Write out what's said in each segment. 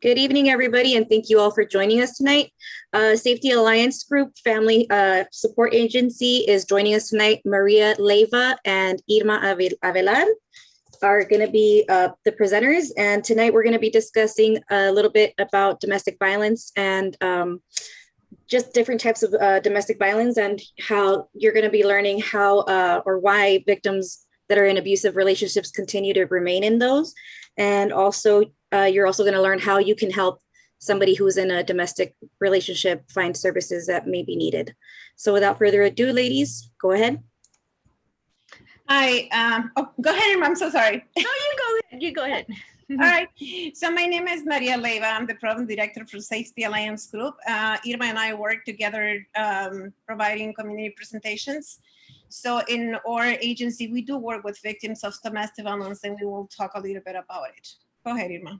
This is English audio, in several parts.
Good evening, everybody, and thank you all for joining us tonight. Safety Alliance Group Family Support Agency is joining us tonight. Maria Leiva and Irma Avelar are going to be the presenters, and tonight we're going to be discussing a little bit about domestic violence and just different types of domestic violence, and how you're going to be learning how or why victims that are in abusive relationships continue to remain in those. And also, you're also going to learn how you can help somebody who's in a domestic relationship find services that may be needed. So without further ado, ladies, go ahead. Hi, go ahead, Irma, I'm so sorry. No, you go ahead. All right, so my name is Maria Leiva. I'm the Program Director for Safety Alliance Group. Irma and I work together providing community presentations. So in our agency, we do work with victims of domestic violence, and we will talk a little bit about it. Go ahead, Irma.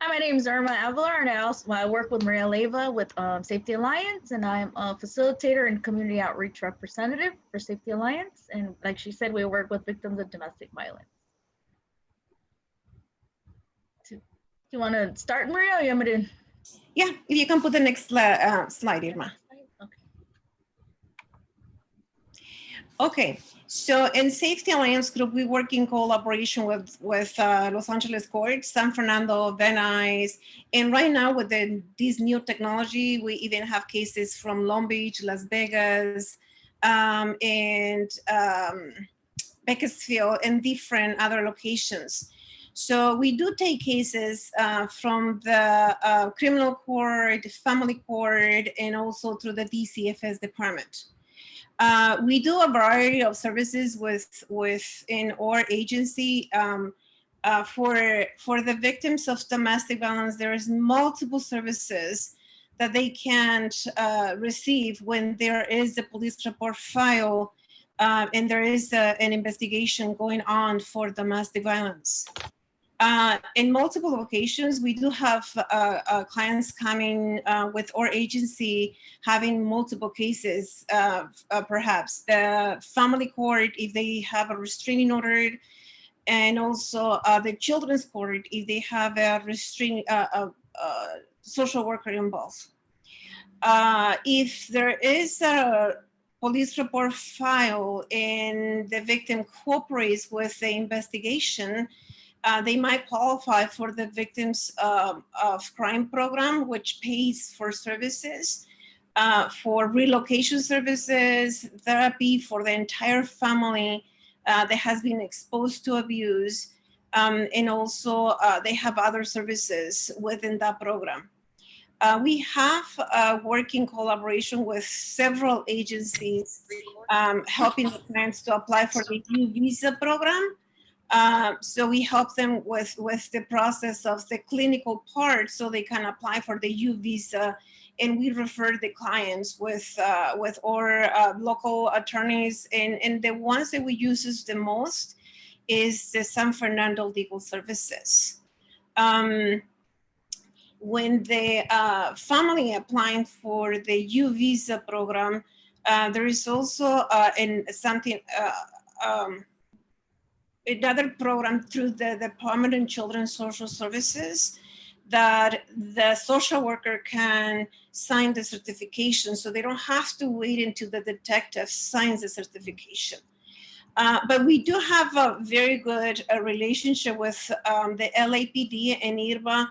Hi, my name is Irma Avelar, and I work with Maria Leiva with Safety Alliance, and I'm a facilitator and community outreach representative for Safety Alliance. And like she said, we work with victims of domestic violence. Do you want to start, Maria, or you want me to? Yeah, if you can put the next slide, Irma. Okay, so in Safety Alliance Group, we work in collaboration with Los Angeles Court, San Fernando, Venice, and right now with this new technology, we even have cases from Long Beach, Las Vegas, and Bakersfield, and different other locations. So we do take cases from the criminal court, family court, and also through the DCFS department. We do a variety of services within our agency. For the victims of domestic violence, there is multiple services that they can receive when there is a police report filed and there is an investigation going on for domestic violence. In multiple locations, we do have clients coming with our agency having multiple cases, perhaps the family court if they have a restraining order, and also the children's court if they have a social worker involved. If there is a police report filed and the victim cooperates with the investigation, they might qualify for the Victims of Crime program, which pays for services, for relocation services, therapy for the entire family that has been exposed to abuse, and also they have other services within that program. We have working collaboration with several agencies helping the clients to apply for the U visa program. So we help them with the process of the clinical part so they can apply for the U visa, and we refer the clients with our local attorneys, and the ones that we use the most is the San Fernando Legal Services. When the family applying for the U visa program, there is also another program through the Department of Children's Social Services that the social worker can sign the certification, so they don't have to wait until the detective signs the certification. But we do have a very good relationship with the LAPD, and Irma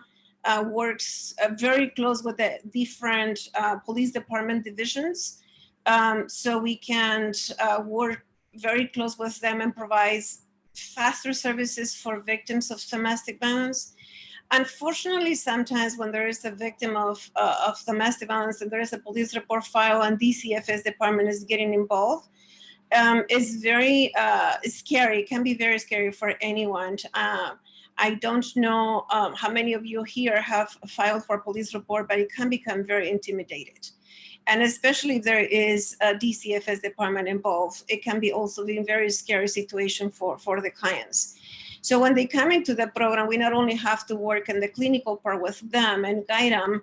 works very close with the different police department divisions. So we can work very close with them and provide faster services for victims of domestic violence. Unfortunately, sometimes when there is a victim of domestic violence and there is a police report file and DCFS department is getting involved, it's very scary. It can be very scary for anyone. I don't know how many of you here have filed for a police report, but it can become very intimidated. And especially if there is a DCFS department involved, it can be also a very scary situation for the clients. So when they come into the program, we not only have to work in the clinical part with them and guide them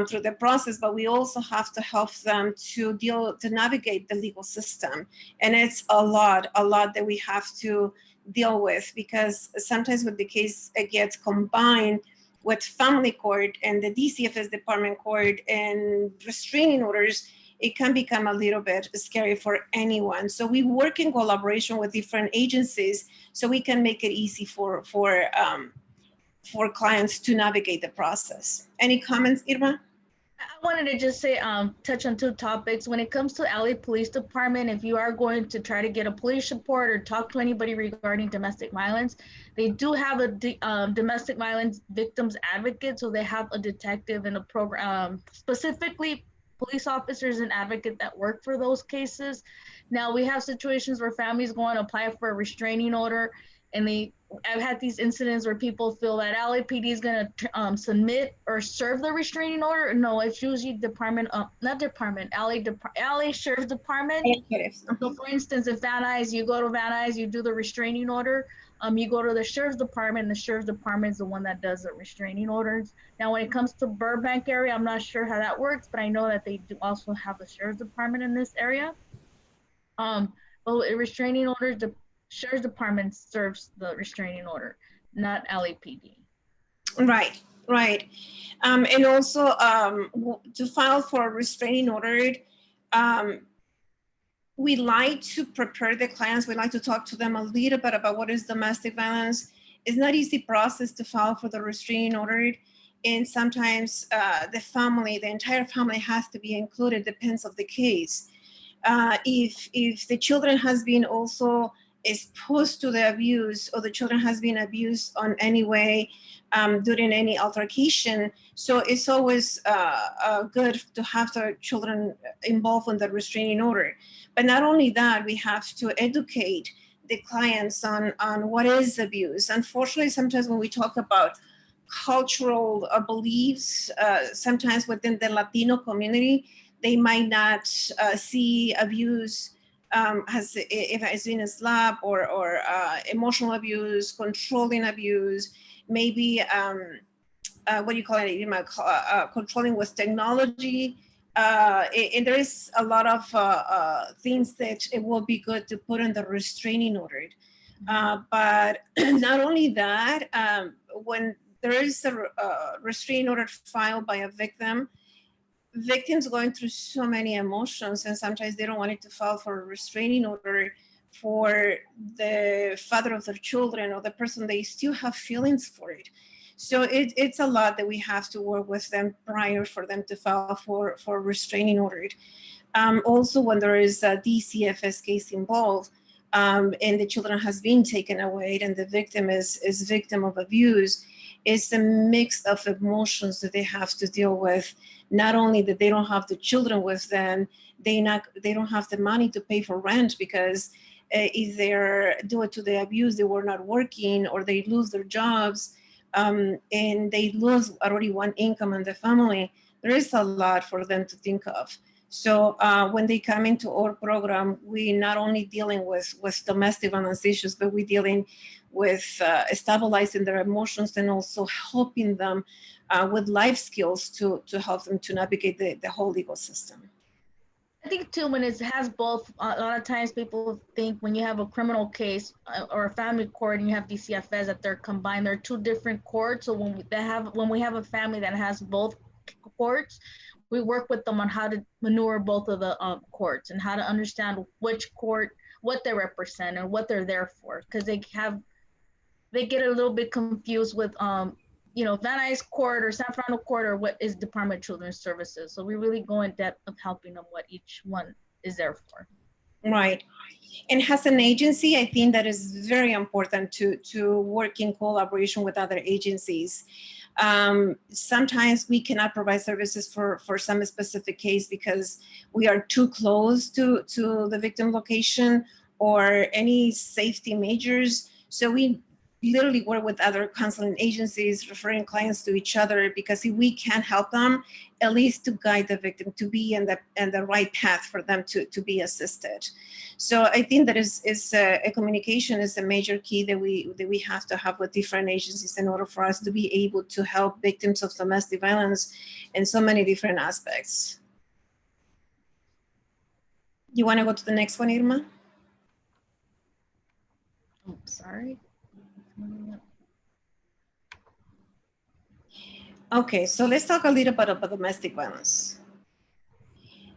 through the process, but we also have to help them to navigate the legal system. And it's a lot that we have to deal with, because sometimes when the case gets combined with family court and the DCFS department court and restraining orders, it can become a little bit scary for anyone. So we work in collaboration with different agencies so we can make it easy for clients to navigate the process. Any comments, Irma? I wanted to just say, touch on two topics. When it comes to LA Police Department, if you are going to try to get a police report or talk to anybody regarding domestic violence, they do have a domestic violence victims advocate. So they have a detective and a program, specifically police officers and advocate that work for those cases. Now we have situations where families go and apply for a restraining order, and I've had these incidents where people feel that LAPD is going to submit or serve the restraining order. No, it's usually LA Sheriff's Department. So for instance, if Van Nuys, you go to Van Nuys, you do the restraining order, you go to the Sheriff's Department, and the Sheriff's Department is the one that does the restraining orders. Now, when it comes to Burbank area, I'm not sure how that works, but I know that they do also have the Sheriff's Department in this area. But restraining orders, the Sheriff's Department serves the restraining order, not LAPD. Right, right. And also to file for a restraining order, we like to prepare the clients. We like to talk to them a little bit about what is domestic violence. It's not easy process to file for the restraining order. And sometimes the entire family has to be included, depends on the case. If the children has been also exposed to the abuse, or the children has been abused on any way during any altercation, so it's always good to have the children involved in the restraining order. But not only that, we have to educate the clients on what is abuse. Unfortunately, sometimes when we talk about cultural beliefs, sometimes within the Latino community, they might not see abuse if it's been a slap or emotional abuse, controlling abuse, maybe what do you call it? Controlling with technology. And there is a lot of things that it will be good to put in the restraining order. But not only that, when there is a restraining order filed by a victims going through so many emotions, and sometimes they don't want it to file for a restraining order for the father of their children or the person. They still have feelings for it. So it's a lot that we have to work with them prior for them to file for restraining order. Also, when there is a DCFS case involved, and the children has been taken away and the victim is victim of abuse, it's a mix of emotions that they have to deal with. Not only that they don't have the children with them, they don't have the money to pay for rent because if they're due to the abuse, they were not working, or they lose their jobs, and they lose already one income in the family. There is a lot for them to think of. So when they come into our program, we not only dealing with domestic violence issues, but we're dealing with stabilizing their emotions and also helping them with life skills to help them to navigate the whole legal system. I think too, when it has both, a lot of times people think when you have a criminal case or a family court and you have DCFS that they're combined, they're two different courts. So when we have a family that has both courts, we work with them on how to maneuver both of the courts and how to understand which court, what they represent and what they're there for, because they get a little bit confused with Van Nuys Court or San Fernando Court or what is Department of Children's Services. So we really go in depth of helping them what each one is there for. Right. And as an agency, I think that is very important to work in collaboration with other agencies. Sometimes we cannot provide services for some specific case because we are too close to the victim location or any safety measures. So we literally work with other counseling agencies, referring clients to each other, because if we can help them, at least to guide the victim to be in the right path for them to be assisted. So I think that is a communication is a major key that we have to have with different agencies in order for us to be able to help victims of domestic violence in so many different aspects. You want to go to the next one, Irma? Oh, sorry. Okay, so let's talk a little bit about domestic violence.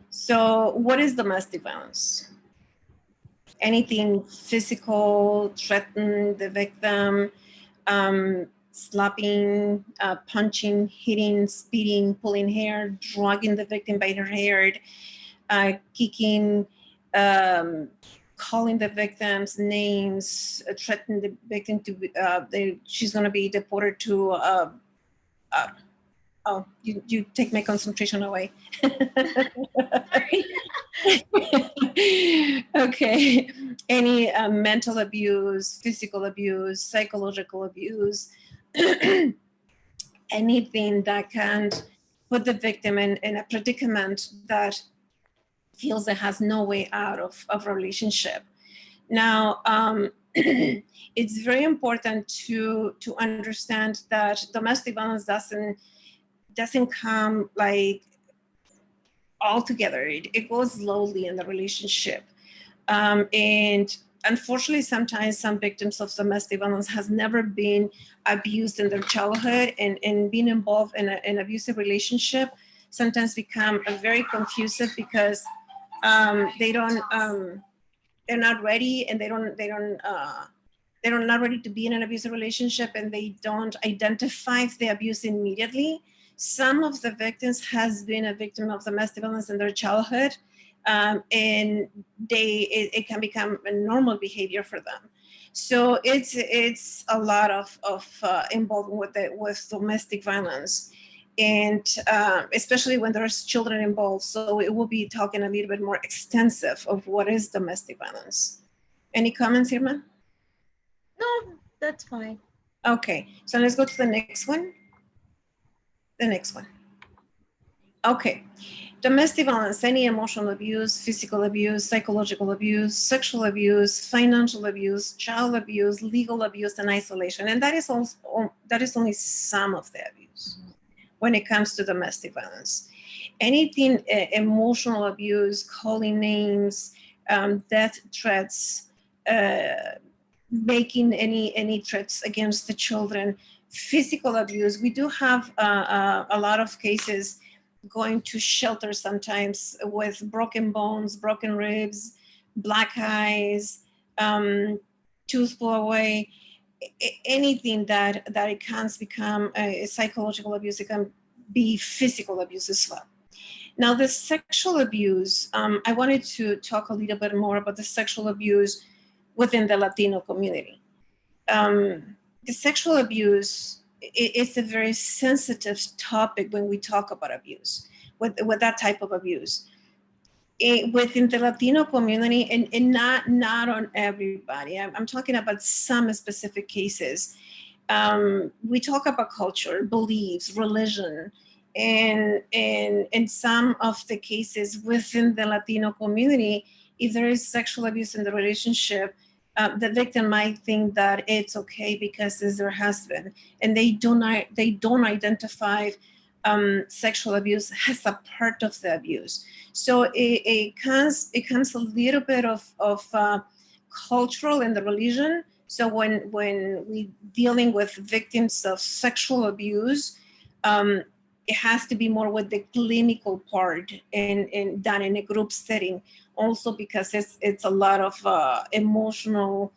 So what is domestic violence? Anything physical, threaten the victim, slapping, punching, hitting, spitting, pulling hair, dragging the victim by her hair, kicking, calling the victims names, threatening the victim to be, she's going to be deported to oh, you take my concentration away. Okay. Any mental abuse, physical abuse, psychological abuse, anything that can put the victim in a predicament that feels it has no way out of a relationship. Now, it's very important to understand that domestic violence doesn't come like all together. It goes slowly in the relationship. And unfortunately, sometimes some victims of domestic violence has never been abused in their childhood, and being involved in an abusive relationship sometimes become very confusive because they're not ready, and they're not ready to be in an abusive relationship, and they don't identify the abuse immediately. Some of the victims has been a victim of domestic violence in their childhood, and it can become a normal behavior for them. So it's a lot of involvement with domestic violence, and especially when there's children involved. So it will be talking a little bit more extensive of what is domestic violence. Any comments, Irma? No, that's fine. Okay, so let's go to the next one. The next one. Okay, domestic violence, any emotional abuse, physical abuse, psychological abuse, sexual abuse, financial abuse, child abuse, legal abuse, and isolation. And that is only some of the abuse when it comes to domestic violence. Anything emotional abuse, calling names, death threats, making any threats against the children, physical abuse. We do have a lot of cases going to shelter sometimes with broken bones, broken ribs, black eyes, tooth blow away, anything that it can become a psychological abuse. It can be physical abuse as well. Now, the sexual abuse, I wanted to talk a little bit more about the sexual abuse within the Latino community. The sexual abuse is a very sensitive topic when we talk about abuse, with that type of abuse. Within the Latino community, and not on everybody, I'm talking about some specific cases. We talk about culture, beliefs, religion, and in some of the cases within the Latino community, if there is sexual abuse in the relationship, the victim might think that it's okay because it's their husband, and they don't identify sexual abuse as a part of the abuse. So it comes a little bit of cultural in the religion. So when we dealing with victims of sexual abuse, it has to be more with the clinical part and done in a group setting. Also because it's a lot of emotional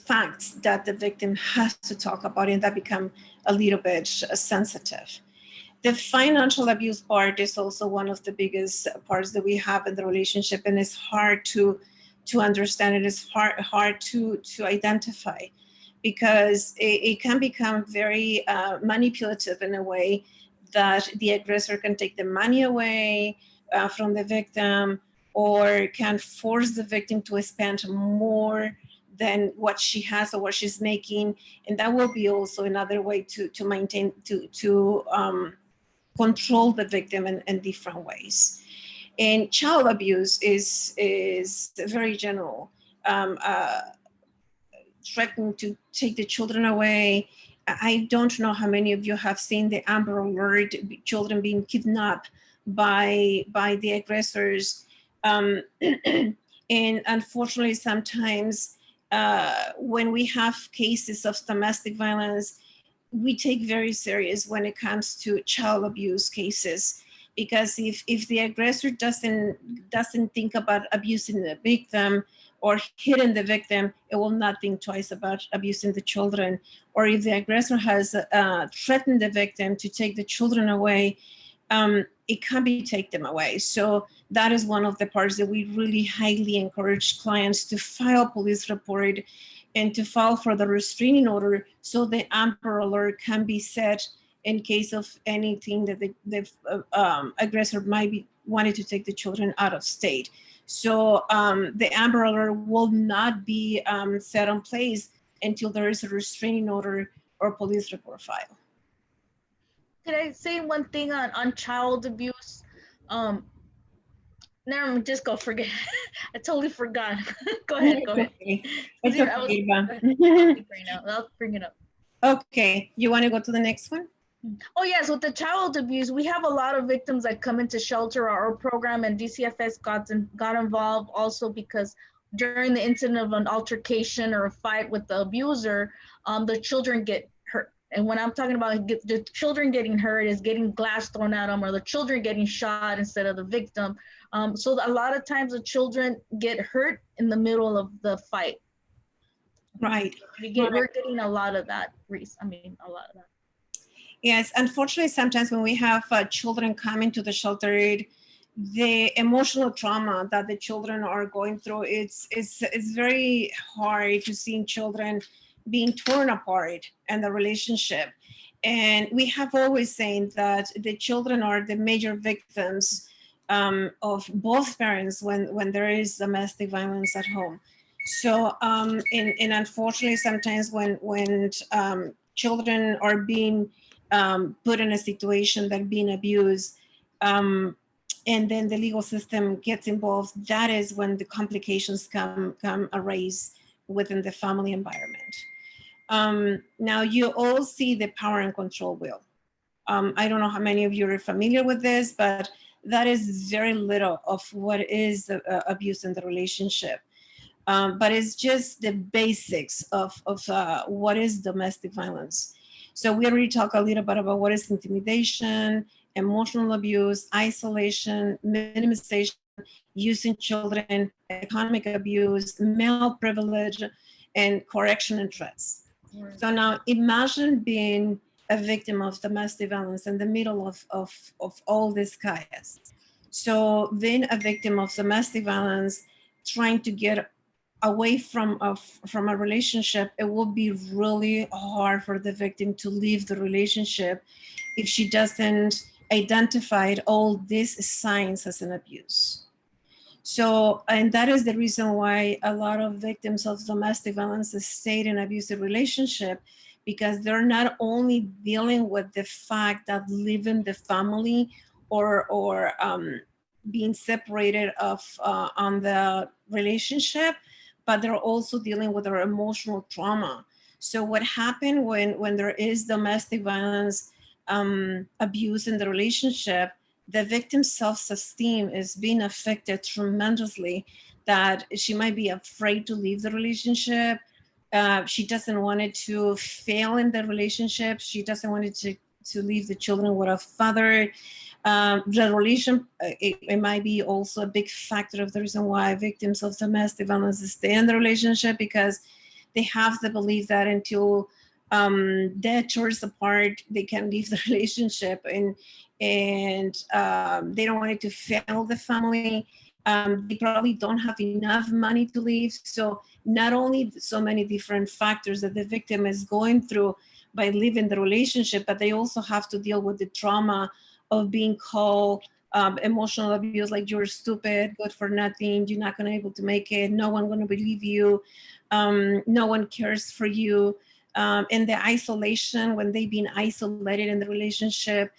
facts that the victim has to talk about, and that become a little bit sensitive. The financial abuse part is also one of the biggest parts that we have in the relationship, and it's hard to understand. It is hard to identify, because it can become very manipulative in a way that the aggressor can take the money away from the victim, or can force the victim to spend more than what she has or what she's making, and that will be also another way to maintain to control the victim in different ways. And child abuse is very general. Threatening to take the children away. I don't know how many of you have seen the Amber Alert, children being kidnapped by the aggressors. And unfortunately, sometimes when we have cases of domestic violence, we take very serious when it comes to child abuse cases, because if the aggressor doesn't think about abusing the victim or hitting the victim, it will not think twice about abusing the children. Or if the aggressor has threatened the victim to take the children away, it can be take them away. So that is one of the parts that we really highly encourage clients to file police report and to file for the restraining order, so the Amber Alert can be set in case of anything that the aggressor might be wanted to take the children out of state. So the Amber Alert will not be set in place until there is a restraining order or police report file. Can I say one thing on child abuse? Never mind, just go forget. I totally forgot. Go ahead. Okay. It's I was- okay, Irma. right now. I'll bring it up. Okay, you want to go to the next one? Oh yes, with the child abuse, we have a lot of victims that come into shelter or our program, and DCFS got involved also because during the incident of an altercation or a fight with the abuser, the children get hurt. And when I'm talking about the children getting hurt, is getting glass thrown at them, or the children getting shot instead of the victim. So a lot of times the children get hurt in the middle of the fight. Right. We're getting a lot of that, Reese. I mean, a lot of that. Yes, unfortunately, sometimes when we have children coming to the shelter, the emotional trauma that the children are going through, it's very hard to see children being torn apart in the relationship. And we have always saying that the children are the major victims of both parents when there is domestic violence at home. So, and unfortunately, sometimes when children are being put in a situation that being abused, and then the legal system gets involved, that is when the complications come arise within the family environment. Now you all see the power and control wheel. I don't know how many of you are familiar with this, but that is very little of what is abuse in the relationship. But it's just the basics of what is domestic violence. So we already talked a little bit about what is intimidation, emotional abuse, isolation, minimization, using children, economic abuse, male privilege, and correction and threats. Right. So now imagine being a victim of domestic violence in the middle of all this chaos. So being a victim of domestic violence, trying to get away from a relationship, it will be really hard for the victim to leave the relationship if she doesn't identify all these signs as an abuse. So, and that is the reason why a lot of victims of domestic violence stay in abusive relationship, because they're not only dealing with the fact that leaving the family or being separated on the relationship, but they're also dealing with their emotional trauma. So what happened when there is domestic violence abuse in the relationship, the victim's self-esteem is being affected tremendously, that she might be afraid to leave the relationship. She doesn't want it to fail in the relationship. She doesn't want it to leave the children with a father. The relation, it might be also a big factor of the reason why victims of domestic violence stay in the relationship, because they have the belief that until death tears apart, they can leave the relationship, and they don't want it to fail the family. They probably don't have enough money to leave. So not only so many different factors that the victim is going through by leaving the relationship, but they also have to deal with the trauma of being called emotional abuse, like you're stupid, good for nothing, you're not going to be able to make it, no one going to believe you, no one cares for you. In the isolation, when they've been isolated in the relationship,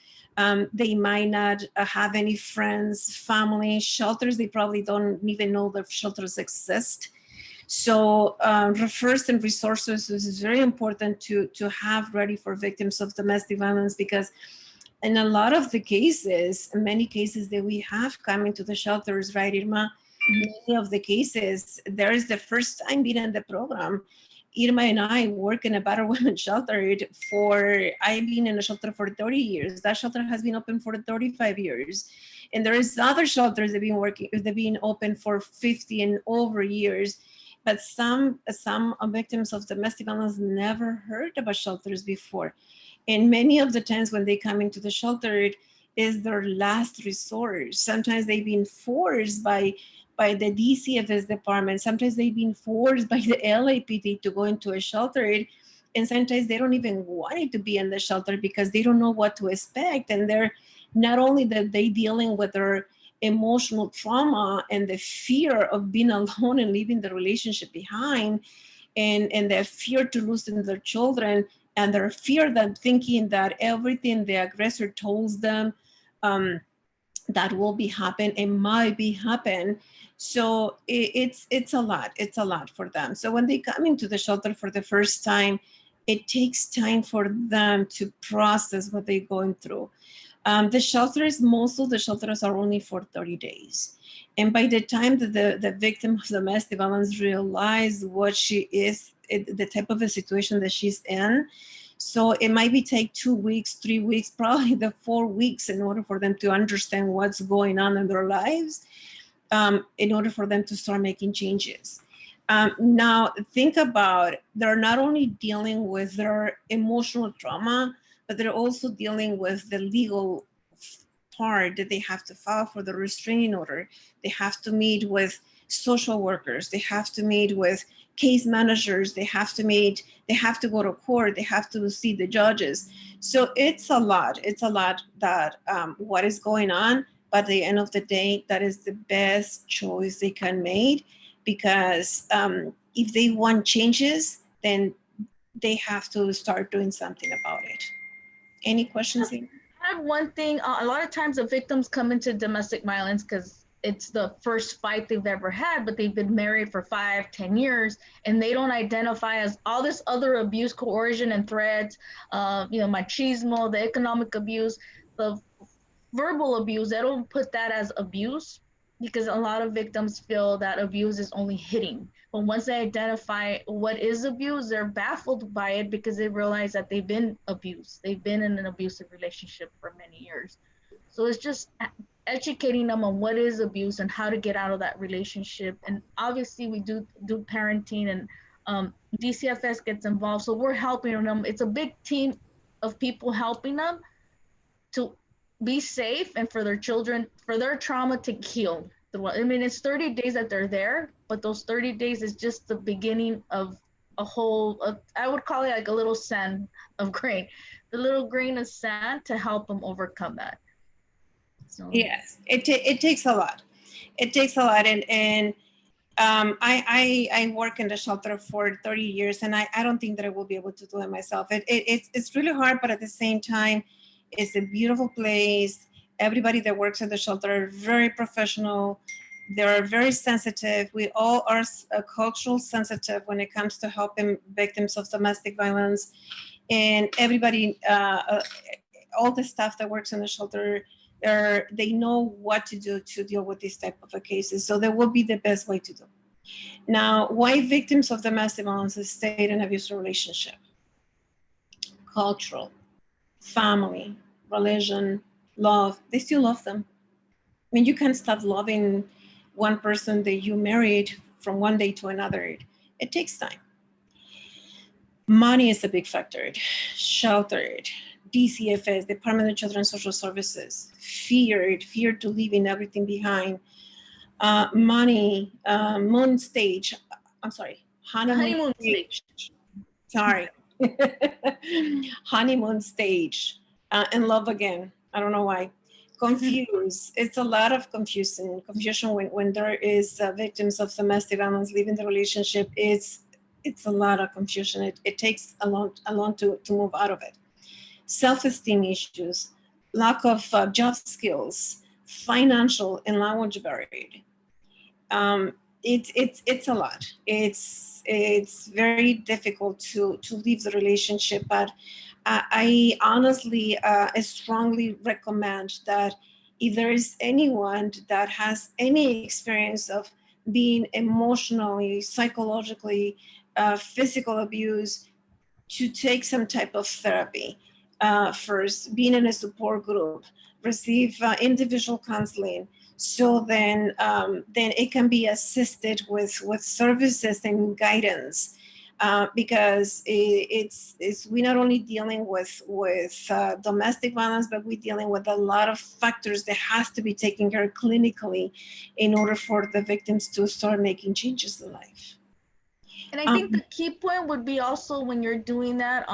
they might not have any friends, family, shelters. They probably don't even know that shelters exist. So resources and resources is very important to have ready for victims of domestic violence, because in a lot of the cases, many cases that we have coming to the shelters, right, Irma? Many of the cases, there is the first time being in the program, Irma and I work in a battered women's shelter I've been in a shelter for 30 years. That shelter has been open for 35 years. And there is other shelters that they've been open for 50 and over years. But some victims of domestic violence never heard about shelters before. And many of the times when they come into the shelter, it is their last resort. Sometimes they've been forced by the DCFS department. Sometimes they've been forced by the LAPD to go into a shelter. And sometimes they don't even want it to be in the shelter because they don't know what to expect. And they're not only that they dealing with their emotional trauma and the fear of being alone and leaving the relationship behind, and the fear to losing their children, and their fear that thinking that everything the aggressor tells them that will be happen and might be happen. So it's a lot for them. So when they come into the shelter for the first time, it takes time for them to process what they're going through. Most of the shelters are only for 30 days. And by the time that the victim of domestic violence realizes what she is, the type of a situation that she's in, so it might be take 2 weeks, 3 weeks, probably the 4 weeks in order for them to understand what's going on in their lives, in order for them to start making changes. Now, think about, they're not only dealing with their emotional trauma, but they're also dealing with the legal part that they have to file for the restraining order. They have to meet with social workers. They have to meet with case managers. They have to go to court. They have to see the judges. So it's a lot that what is going on. But at the end of the day, that is the best choice they can make, because if they want changes, then they have to start doing something about it. Any questions? I have one thing. A lot of times the victims come into domestic violence because it's the first fight they've ever had, but they've been married for 5-10 years, and they don't identify as all this other abuse, coercion, and threats, machismo, the economic abuse, the verbal abuse. They don't put that as abuse, because a lot of victims feel that abuse is only hitting. But once they identify what is abuse, they're baffled by it because they realize that they've been abused. They've been in an abusive relationship for many years. So it's just educating them on what is abuse and how to get out of that relationship. And obviously we do parenting, and DCFS gets involved. So we're helping them. It's a big team of people helping them to be safe and for their children, for their trauma to heal. I mean, it's 30 days that they're there, but those 30 days is just the beginning of a whole, I would call it like a little sand of grain, the little grain of sand to help them overcome that. So yes, it takes a lot. It takes a lot. And I work in the shelter for 30 years, and I don't think that I will be able to do it myself. It's really hard, but at the same time, it's a beautiful place. Everybody that works at the shelter are very professional. They're very sensitive. We all are cultural sensitive when it comes to helping victims of domestic violence. And everybody, all the staff that works in the shelter, they know what to do to deal with these type of cases. So that will be the best way to do. Now, why victims of domestic violence stay in an abusive relationship? Cultural, family, religion, love. They still love them. I mean, you can't stop loving one person that you married from one day to another. It takes time. Money is a big factor. Shelter, DCFS, Department of Children and Social Services, fear to leaving everything behind. Money, honeymoon stage. Sorry. Honeymoon stage. And love again. I don't know why. Confused. It's a lot of confusion when there is victims of domestic violence leaving the relationship. It's a lot of confusion. It takes a long to move out of it. Self-esteem issues, lack of job skills, financial and language barrier. It's a lot. It's very difficult to leave the relationship, but I honestly strongly recommend that if there is anyone that has any experience of being emotionally, psychologically physical abuse to take some type of therapy first, being in a support group, receive individual counseling. So then it can be assisted with services and guidance. Because it's we're not only dealing with domestic violence, but we're dealing with a lot of factors that has to be taken care of clinically in order for the victims to start making changes in life. And I think the key point would be also when you're doing that,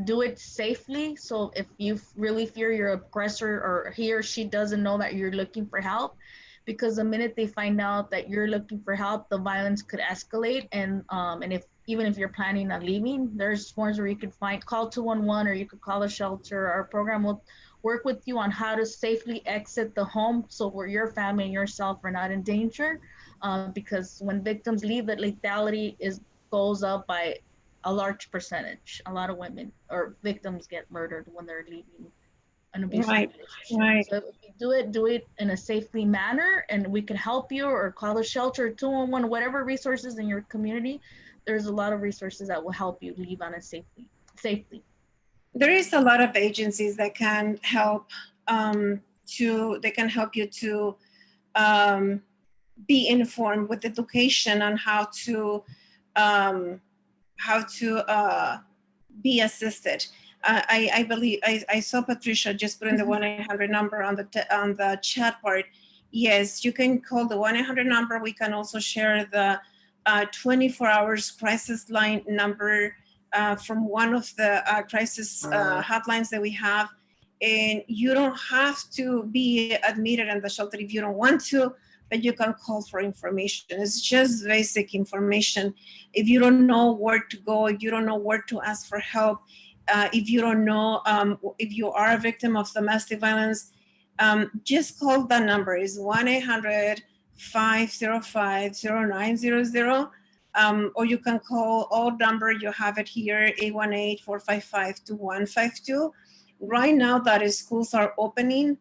do it safely. So if you really fear your aggressor or he or she doesn't know that you're looking for help, because the minute they find out that you're looking for help, the violence could escalate. And if even if you're planning on leaving, there's forms where you could call 211 or you could call a shelter. Our program will work with you on how to safely exit the home so where your family and yourself are not in danger. Because when victims leave, the lethality goes up by a large percentage. A lot of women or victims get murdered when they're leaving an abusive relationship. Right. So if you do it in a safely manner, and we can help you, or call the shelter, 211, whatever resources in your community. There's a lot of resources that will help you leave on it safely. There is a lot of agencies that can help you to be informed with education on how to be assisted. I believe I saw Patricia just put in the 1-800 number on the chat part. Yes, you can call the 1-800 number. We can also share the 24 hours crisis line number from one of the crisis hotlines that we have. And you don't have to be admitted in the shelter if you don't want to, but you can call for information. It's just basic information. If you don't know where to go, if you don't know where to ask for help, if you don't know if you are a victim of domestic violence, just call that number. It's 1-800-505-0900. Or you can call old number, you have it here, 818-455-2152. Right now that schools are opening.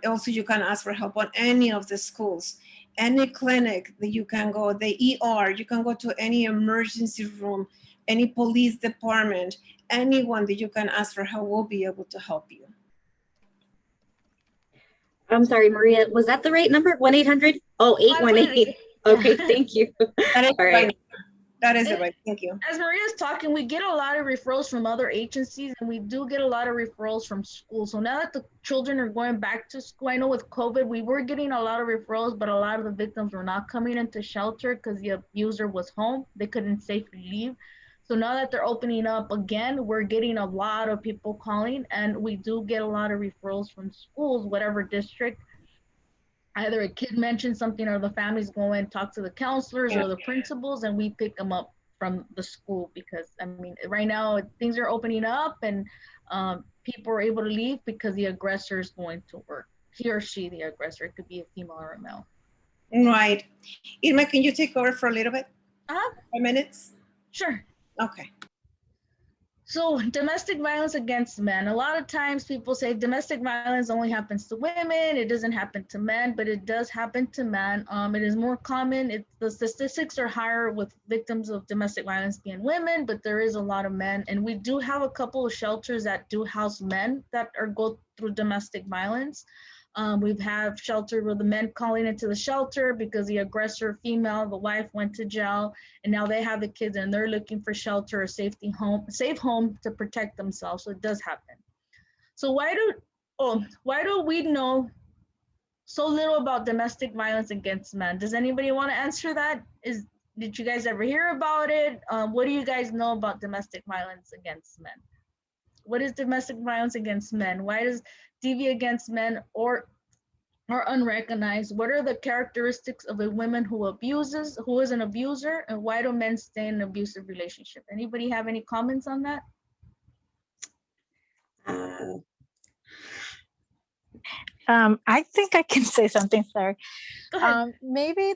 Also, you can ask for help on any of the schools, any clinic that you can go, the ER, you can go to any emergency room, any police department, anyone that you can ask for help will be able to help you. I'm sorry, Maria, was that the right number? 1-800? Oh, 818. Okay, thank you. That is all right. That is it, right? Thank you. As Maria's talking, we get a lot of referrals from other agencies, and we do get a lot of referrals from schools. So now that the children are going back to school, I know with COVID, we were getting a lot of referrals, but a lot of the victims were not coming into shelter because the abuser was home. They couldn't safely leave. So now that they're opening up again, we're getting a lot of people calling, and we do get a lot of referrals from schools, whatever district. Either a kid mentions something or the families go and talk to the counselors or the principals, and we pick them up from the school. Because I mean, right now things are opening up, and people are able to leave because the aggressor is going to work. He or she, the aggressor, it could be a female or a male. Right. Irma, can you take over for a little bit? 5 minutes? Sure. Okay. So domestic violence against men. A lot of times people say domestic violence only happens to women. It doesn't happen to men, but it does happen to men. It is more common. The statistics are higher with victims of domestic violence being women, but there is a lot of men. And we do have a couple of shelters that do house men that go through domestic violence. We've had shelter where the men calling into the shelter because the aggressor female, the wife, went to jail, and now they have the kids and they're looking for shelter, a safe home to protect themselves. So it does happen. So why do we know so little about domestic violence against men? Does anybody want to answer that? Did you guys ever hear about it? What do you guys know about domestic violence against men? What is domestic violence against men? Why does DV against men or are unrecognized? What are the characteristics of a woman who is an abuser, and why do men stay in an abusive relationship? Anybody have any comments on that? I think I can say something, sorry. Maybe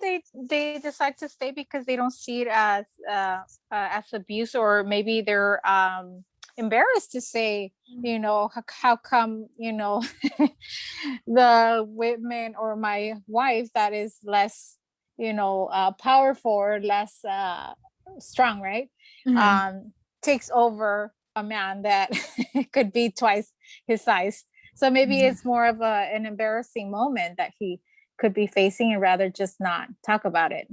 they decide to stay because they don't see it as abuse, or maybe they're embarrassed to say, how come, the women or my wife that is less, powerful or less strong, right? Mhm. Takes over a man that could be twice his size. So maybe Mhm. it's more of an embarrassing moment that he could be facing and rather just not talk about it.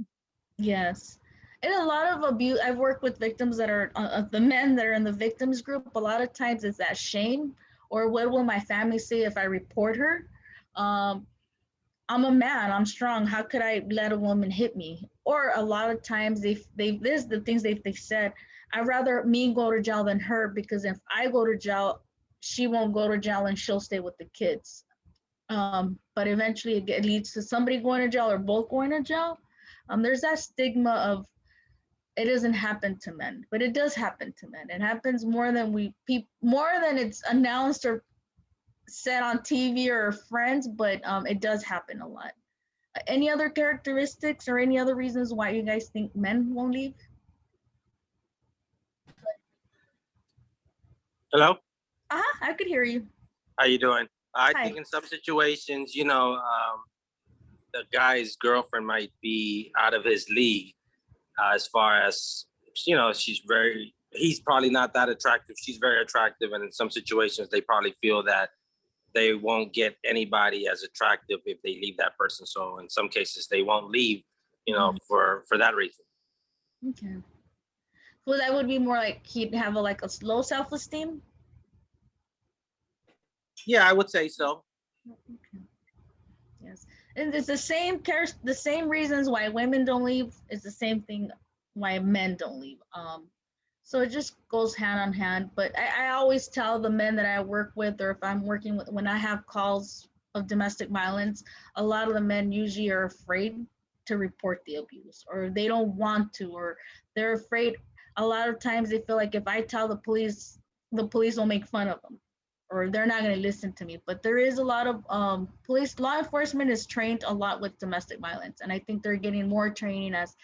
Yes. And a lot of abuse, I've worked with victims that are the men that are in the victims group. A lot of times it's that shame, or what will my family say if I report her? Um, I'm a man, I'm strong. How could I let a woman hit me? Or a lot of times this is the things they said. I'd rather me go to jail than her, because if I go to jail, she won't go to jail and she'll stay with the kids. But eventually it leads to somebody going to jail or both going to jail. There's that stigma of it doesn't happen to men, but it does happen to men. It happens more than more than it's announced or said on TV or friends, but it does happen a lot. Any other characteristics or any other reasons why you guys think men won't leave? Hello, I could hear you. how you doing? I Hi. think in some situations, the guy's girlfriend might be out of his league as far as, he's probably not that attractive. She's very attractive. And in some situations, they probably feel that they won't get anybody as attractive if they leave that person. So in some cases, they won't leave, for that reason. Okay. Well, that would be more like he'd have like a low self-esteem. Yeah, I would say so. Okay. Yes, and it's the same reasons why women don't leave is the same thing why men don't leave. So it just goes hand on hand. But I always tell the men that I work with, or if I'm working with, when I have calls of domestic violence, a lot of the men usually are afraid to report the abuse, or they don't want to, or they're afraid. A lot of times they feel like if I tell the police will make fun of them, or they're not going to listen to me. But there is a lot of police, law enforcement is trained a lot with domestic violence, and I think they're getting more training as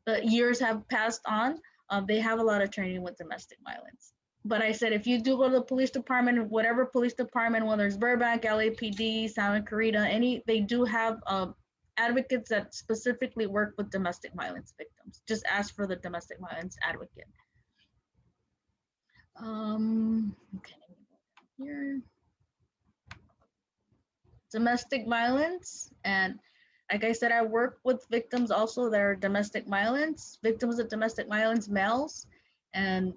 the years have passed on. They have a lot of training with domestic violence. But I said, if you do go to the police department, whatever police department, whether it's Burbank, LAPD, Santa Clarita, they do have advocates that specifically work with domestic violence victims. Just ask for the domestic violence advocate. Okay, here. Domestic violence, and like I said, I work with victims also that are domestic violence, victims of domestic violence, males, and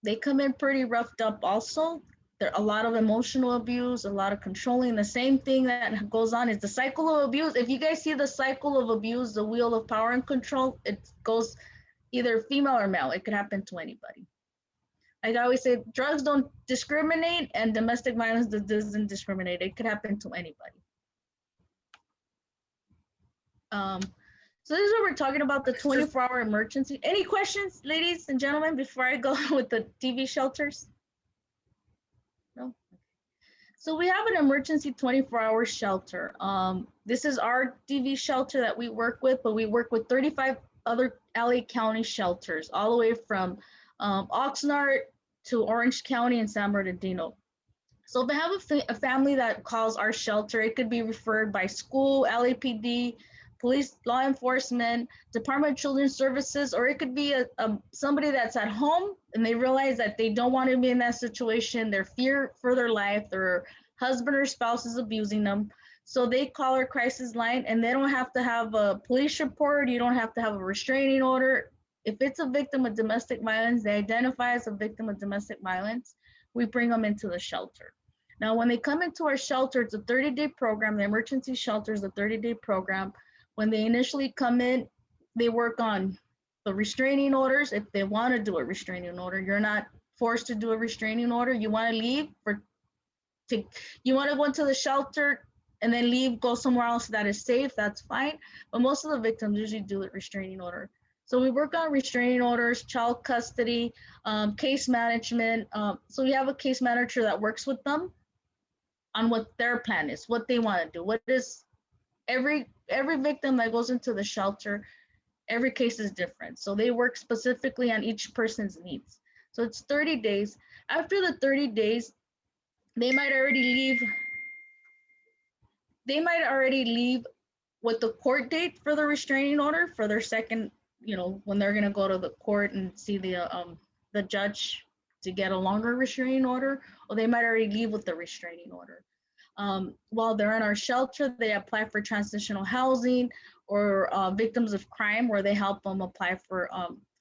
they come in pretty roughed up also. There are a lot of emotional abuse, a lot of controlling. The same thing that goes on is the cycle of abuse. If you guys see the cycle of abuse, the wheel of power and control, it goes either female or male. It could happen to anybody. Like I always say, drugs don't discriminate, and domestic violence doesn't discriminate. It could happen to anybody. So this is what we're talking about, the 24-hour emergency. Any questions, ladies and gentlemen, before I go with the TV shelters? No? So we have an emergency 24-hour shelter. This is our DV shelter that we work with, but we work with 35 other LA County shelters, all the way from Oxnard to Orange County and San Bernardino. So if I have a family that calls our shelter, it could be referred by school, LAPD, police, law enforcement, Department of Children's Services, or it could be somebody that's at home and they realize that they don't want to be in that situation. They're fear for their life, their husband or spouse is abusing them. So they call our crisis line, and they don't have to have a police report. You don't have to have a restraining order. If it's a victim of domestic violence, they identify as a victim of domestic violence, we bring them into the shelter. Now, when they come into our shelter, it's a 30-day program. The emergency shelter is a 30-day program. When they initially come in, they work on the restraining orders. If they want to do a restraining order, you're not forced to do a restraining order. You want to leave you want to go into the shelter and then leave, go somewhere else that is safe, that's fine. But most of the victims usually do a restraining order. So we work on restraining orders, child custody, case management. So we have a case manager that works with them on what their plan is, what they want to do. What is every victim that goes into the shelter, every case is different. So they work specifically on each person's needs. So it's 30 days. After the 30 days, they might already leave with the court date for the restraining order for their second you know, when they're gonna go to the court and see the judge to get a longer restraining order, or they might already leave with the restraining order. While they're in our shelter, they apply for transitional housing or victims of crime, where they help them apply for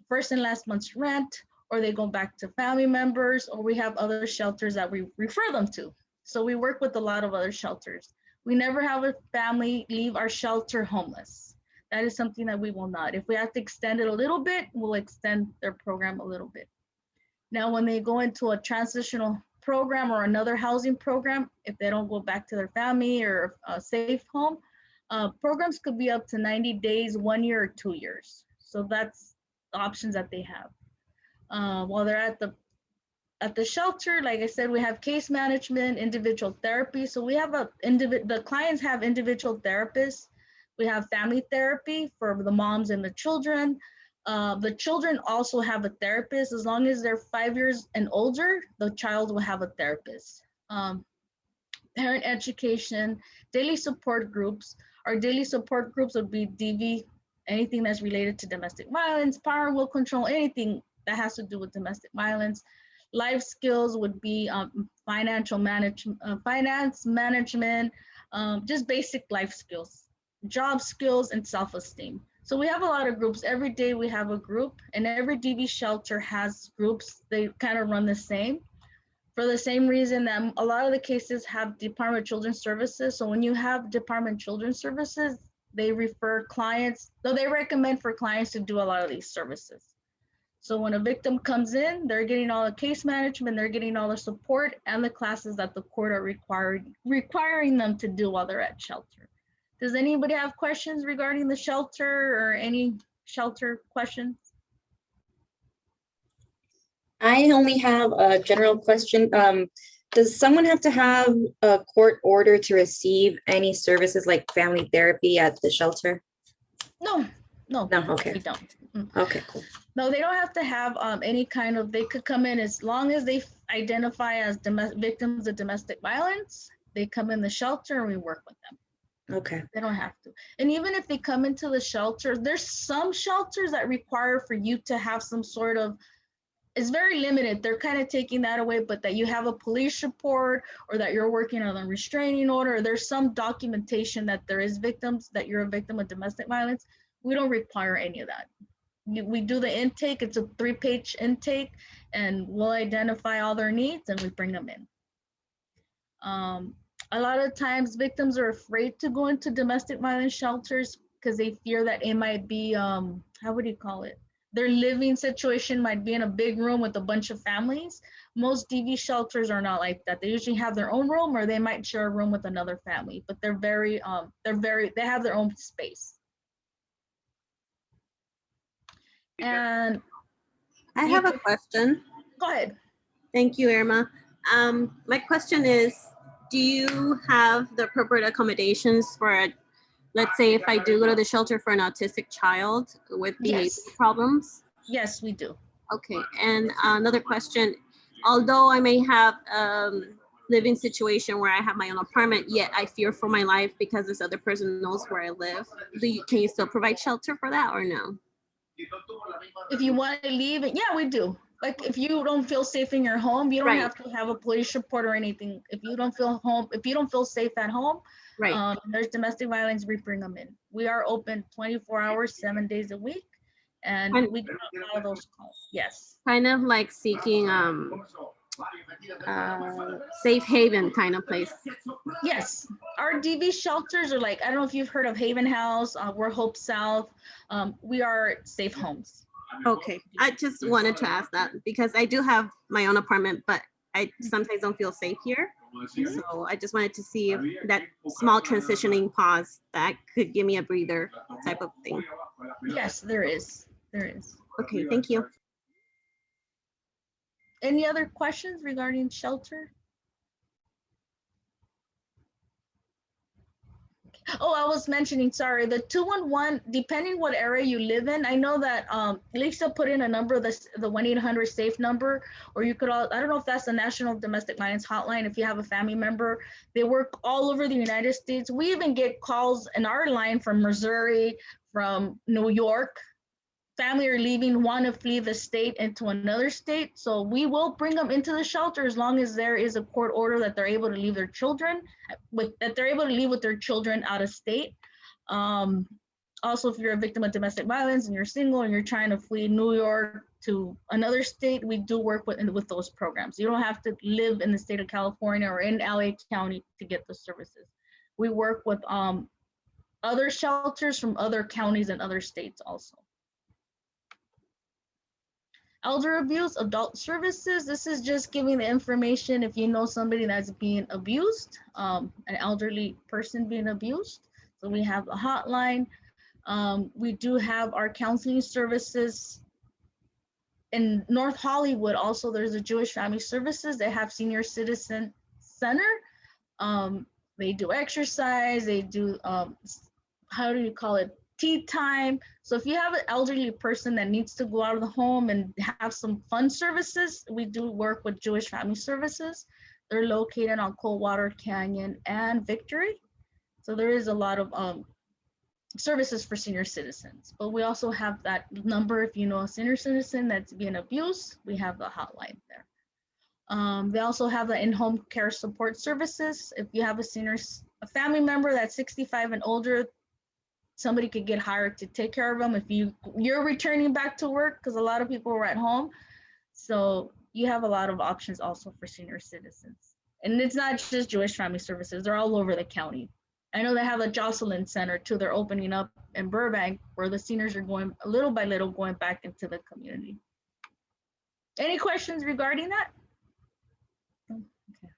first and last month's rent, or they go back to family members, or we have other shelters that we refer them to. So we work with a lot of other shelters. We never have a family leave our shelter homeless. That is something that we will not. If we have to extend it a little bit, we'll extend their program a little bit. Now, when they go into a transitional program or another housing program, if they don't go back to their family or a safe home, programs could be up to 90 days, 1 year, or 2 years. So that's the options that they have. While they're at the shelter, like I said, we have case management, individual therapy. So we have the clients have individual therapists. We have family therapy for the moms and the children. The children also have a therapist. As long as they're 5 years and older, the child will have a therapist. Parent education, daily support groups. Our daily support groups would be DV, anything that's related to domestic violence, power and will control, anything that has to do with domestic violence. Life skills would be finance management, just basic life skills, job skills, and self-esteem. So we have a lot of groups. Every day we have a group, and every DV shelter has groups. They kind of run the same, for the same reason that a lot of the cases have Department of Children's Services. So when you have Department of Children's Services, they refer clients, though they recommend for clients to do a lot of these services. So when a victim comes in, they're getting all the case management, they're getting all the support and the classes that the court are requiring them to do while they're at shelter. Does anybody have questions regarding the shelter or any shelter questions? I only have a general question. Does someone have to have a court order to receive any services like family therapy at the shelter? No, Okay. we don't. Okay, cool. No, they don't have to have any kind of, they could come in as long as they identify as victims of domestic violence, they come in the shelter and we work with them. Okay. They don't have to. And even if they come into the shelter, there's some shelters that require for you to have some sort of, it's very limited. They're kind of taking that away, but that you have a police report or that you're working on a restraining order, or there's some documentation that there is victims, that you're a victim of domestic violence. We don't require any of that. We do the intake, it's a 3-page intake, and we'll identify all their needs and we bring them in. A lot of times victims are afraid to go into domestic violence shelters because they fear that it might be, how would you call it? Their living situation might be in a big room with a bunch of families. Most DV shelters are not like that. They usually have their own room, or they might share a room with another family, but they have their own space. And I have a question. Go ahead. Thank you, Irma. My question is, do you have the appropriate accommodations for, let's say if I do go to the shelter for an autistic child with behavioral problems? Yes, we do. Okay, and another question, although I may have living situation where I have my own apartment, yet I fear for my life because this other person knows where I live, can you still provide shelter for that or no? If you want to leave, yeah, we do. Like if you don't feel safe in your home, you don't have to have a police report or anything. If you don't feel safe at home, there's domestic violence, we bring them in. We are open 24 hours, 7 days a week, and we get all those calls. Yes. Kind of like seeking safe haven kind of place. Yes, our DV shelters are like, I don't know if you've heard of Haven House, we're Hope South. We are safe homes. Okay, I just wanted to ask that because I do have my own apartment, but I sometimes don't feel safe here. So I just wanted to see if that small transitioning pause that could give me a breather type of thing. Yes, there is. There is. Okay, thank you. Any other questions regarding shelter? Oh, I was mentioning, sorry, the 211, depending what area you live in, I know that Lisa put in a number, the 1-800 SAFE number, or you could, I don't know if that's the National Domestic Violence Hotline, if you have a family member. They work all over the United States. We even get calls in our line from Missouri, from New York. family are leaving, want to flee the state into another state. So we will bring them into the shelter as long as there is a court order that they're able to leave their children that they're able to leave with their children out of state. Also, if you're a victim of domestic violence and you're single and you're trying to flee New York to another state, we do work with those programs. You don't have to live in the state of California or in LA County to get the services. We work with other shelters from other counties and other states also. Elder abuse, adult services. This is just giving the information if you know somebody that's being abused, an elderly person being abused. So we have a hotline. We do have our counseling services in North Hollywood. Also, there's a Jewish Family Services. They have senior citizen center. They do exercise. They do, how do you call it? Tea time. So if you have an elderly person that needs to go out of the home and have some fun services, we do work with Jewish Family Services. They're located on Coldwater Canyon and Victory. So there is a lot of services for senior citizens, but we also have that number. If you know a senior citizen that's being abused, we have the hotline there. They also have the in-home care support services. If you have a family member that's 65 and older, somebody could get hired to take care of them if you're returning back to work, because a lot of people are at home. So you have a lot of options also for senior citizens. And it's not just Jewish Family Services, they're all over the county. I know they have a Jocelyn Center too. They're opening up in Burbank where the seniors are going little by little going back into the community. Any questions regarding that? Okay.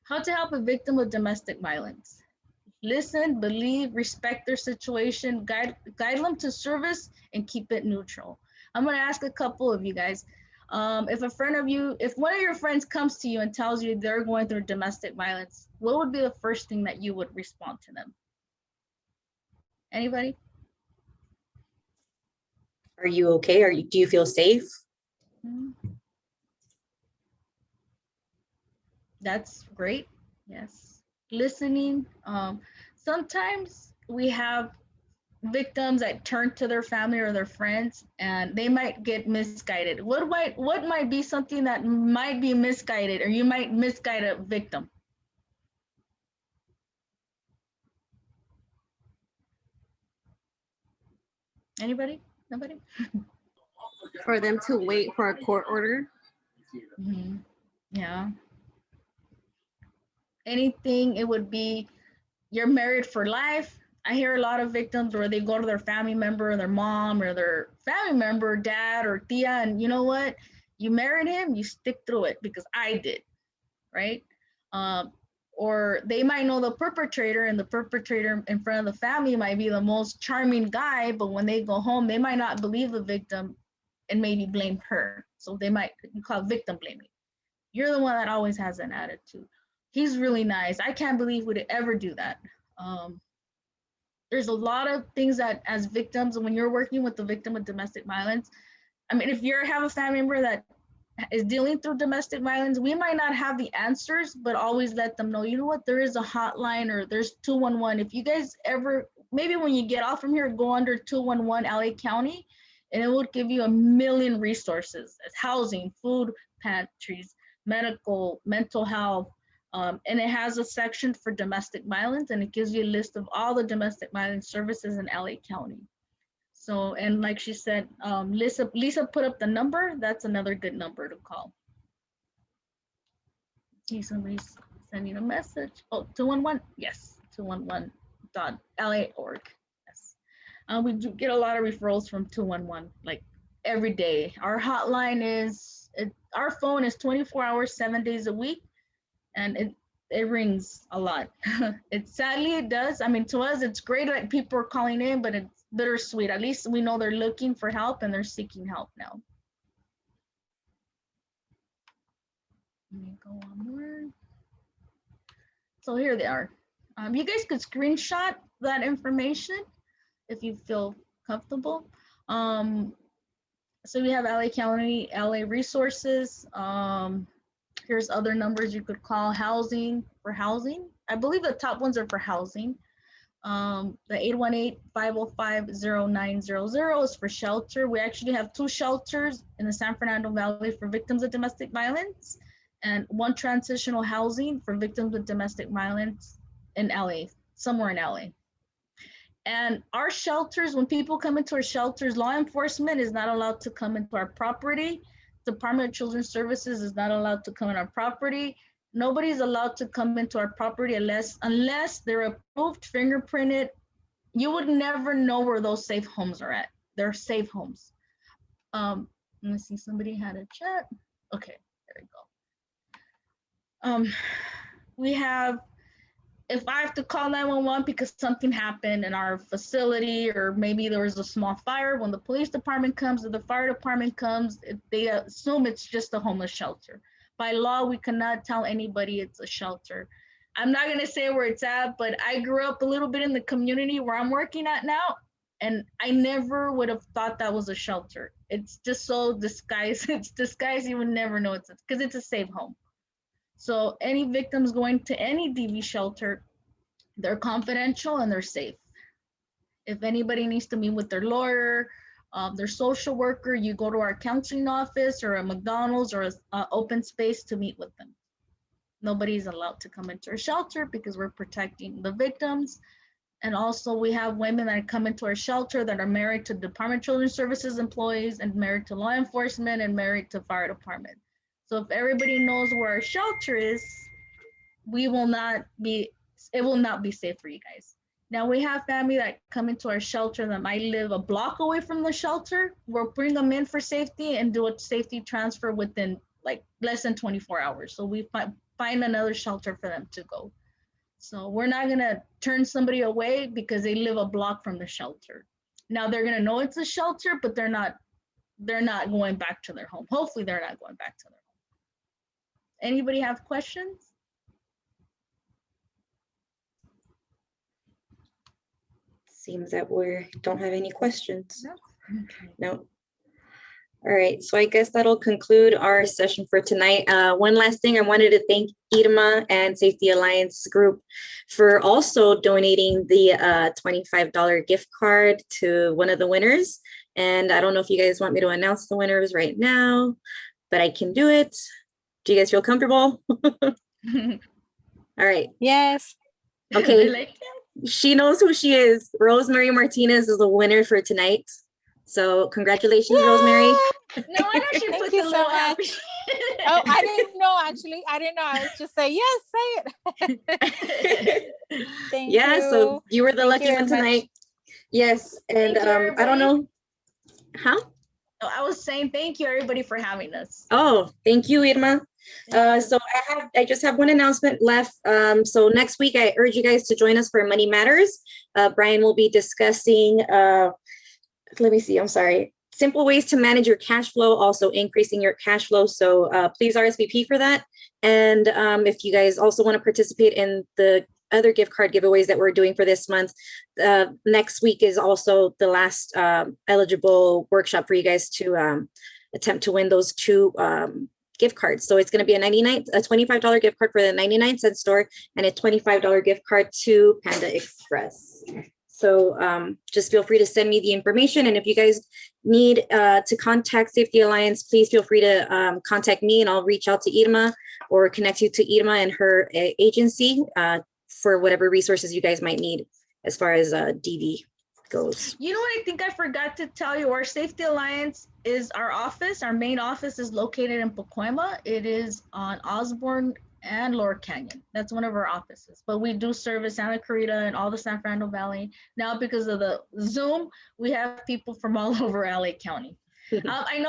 How to help a victim of domestic violence. Listen, believe, respect their situation, guide them to service, and keep it neutral. I'm going to ask a couple of you guys. If one of your friends comes to you and tells you they're going through domestic violence, what would be the first thing that you would respond to them? Anybody? Are you okay? Do you feel safe? That's great. Yes. Listening. Sometimes we have victims that turn to their family or their friends and they might get misguided. What might be something that might be misguided, or you might misguide a victim? Anybody? Nobody? For them to wait for a court order. Mm-hmm. Yeah. Anything, it would be you're married for life. I hear a lot of victims where they go to their family member, their mom or their family member, dad or tia, and you know what? You married him, you stick through it because I did, right? Or they might know the perpetrator, and the perpetrator in front of the family might be the most charming guy, but when they go home, they might not believe the victim and maybe blame her. So they might call victim blaming. You're the one that always has an attitude. He's really nice. I can't believe would ever do that. There's a lot of things that as victims, when you're working with the victim of domestic violence, I mean, if you have a family member that is dealing through domestic violence, we might not have the answers, but always let them know, you know what, there is a hotline or there's 211. If you guys ever, maybe when you get off from here, go under 211 LA County, and it will give you a million resources as housing, food pantries, medical, mental health, and it has a section for domestic violence, and it gives you a list of all the domestic violence services in LA County. So, and like she said, Lisa put up the number. That's another good number to call. See, somebody's sending a message. Oh, 211, yes, 211.la.org. Yes. We do get a lot of referrals from 211, like every day. Our hotline is, our phone is 24 hours, 7 days a week. And it rings a lot. Sadly it does. I mean, to us, it's great that people are calling in, but it's bittersweet. At least we know they're looking for help and they're seeking help now. Let me go onward. So here they are. You guys could screenshot that information if you feel comfortable. So we have LA County, LA resources. Here's other numbers you could call. Housing, for housing. I believe the top ones are for housing. The 818-505-0900 is for shelter. We actually have 2 shelters in the San Fernando Valley for victims of domestic violence and 1 transitional housing for victims of domestic violence in LA, somewhere in LA. And our shelters, when people come into our shelters, law enforcement is not allowed to come into our property. Department of Children's Services is not allowed to come in our property. Nobody's allowed to come into our property unless they're approved, fingerprinted. You would never know where those safe homes are at. They're safe homes. Let me see, somebody had a chat. Okay, there we go. We have, if I have to call 911 because something happened in our facility, or maybe there was a small fire, when the police department comes or the fire department comes, they assume it's just a homeless shelter. By law, we cannot tell anybody it's a shelter. I'm not gonna say where it's at, but I grew up a little bit in the community where I'm working at now, and I never would have thought that was a shelter. It's just so disguised. It's disguised, you would never know it's because it's a safe home. So any victims going to any DV shelter, they're confidential and they're safe. If anybody needs to meet with their lawyer, their social worker, you go to our counseling office or a McDonald's or an open space to meet with them. Nobody's allowed to come into our shelter because we're protecting the victims. And also we have women that come into our shelter that are married to Department of Children's Services employees and married to law enforcement and married to fire department. So if everybody knows where our shelter is, it will not be safe for you guys. Now we have family that come into our shelter that might live a block away from the shelter. We'll bring them in for safety and do a safety transfer within like less than 24 hours. So we find another shelter for them to go. So we're not gonna turn somebody away because they live a block from the shelter. Now they're gonna know it's a shelter, but they're not going back to their home. Hopefully they're not going back to their home. Anybody have questions? Seems that we don't have any questions. No. Okay. No. All right, so I guess that'll conclude our session for tonight. One last thing, I wanted to thank Irma and Safety Alliance Group for also donating the $25 gift card to one of the winners. And I don't know if you guys want me to announce the winners right now, but I can do it. Do you guys feel comfortable? All right. Yes. Okay. She knows who she is. Rosemary Martinez is the winner for tonight. So congratulations, Yay! Rosemary. No wonder she Thank put you the so little much. happy. Oh, I didn't know, actually. I didn't know. I was just saying, yes, say it. Thank Yeah, you. so you were the Thank lucky you one very much. tonight. Yes, and Thank you, I don't everybody. know. Huh? Oh, I was saying thank you, everybody, for having us. Oh, thank you, Irma. Thank you. So I just have one announcement left. So next week, I urge you guys to join us for Money Matters. Brian will be discussing, let me see, I'm sorry, simple ways to manage your cash flow, also increasing your cash flow. So please RSVP for that. And if you guys also want to participate in the other gift card giveaways that we're doing for this month, next week is also the last eligible workshop for you guys to attempt to win those 2 gift cards. So it's going to be a $25 gift card for the 99-cent store and a $25 gift card to Panda Express. So just feel free to send me the information. And if you guys need to contact Safety Alliance, please feel free to contact me and I'll reach out to Irma or connect you to Irma and her agency for whatever resources you guys might need as far as DV goes. You know what I think I forgot to tell you? Our Safety Alliance is our office. Our main office is located in Pacoima. It is on Osborne and Lower Canyon. That's one of our offices. But we do service Santa Clarita and all the San Fernando Valley. Now, because of the Zoom, we have people from all over LA County. I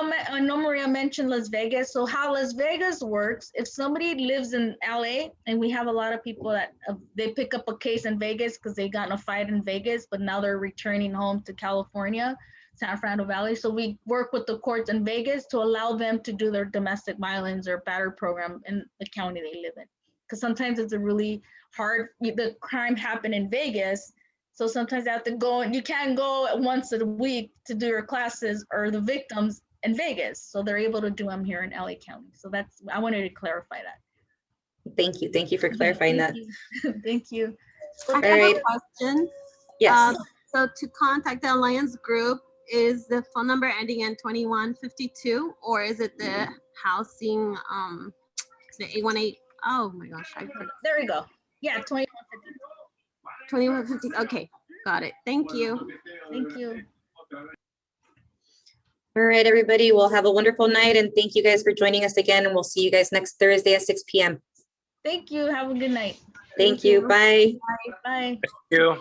know Maria mentioned Las Vegas. So how Las Vegas works, if somebody lives in LA, and we have a lot of people that they pick up a case in Vegas because they got in a fight in Vegas, but now they're returning home to California, San Fernando Valley. So we work with the courts in Vegas to allow them to do their domestic violence or battery program in the county they live in. Because sometimes it's a really hard, the crime happened in Vegas. So sometimes they have to go, and you can't go once a week to do your classes or the victims in Vegas. So they're able to do them here in LA County. So that's, I wanted to clarify that. Thank you. Thank you for clarifying that. Thank you. I have a question. Yes. So to contact the Alliance group, is the phone number ending in 2152, or is it the housing, the 818? Oh my gosh, I forgot. There we go. Yeah, 2150. 2150. Okay, got it. Thank you. Thank you. All right, everybody. We'll have a wonderful night, and thank you guys for joining us again. And we'll see you guys next Thursday at 6 p.m. Thank you. Have a good night. Thank you. Bye. Bye. Thank you.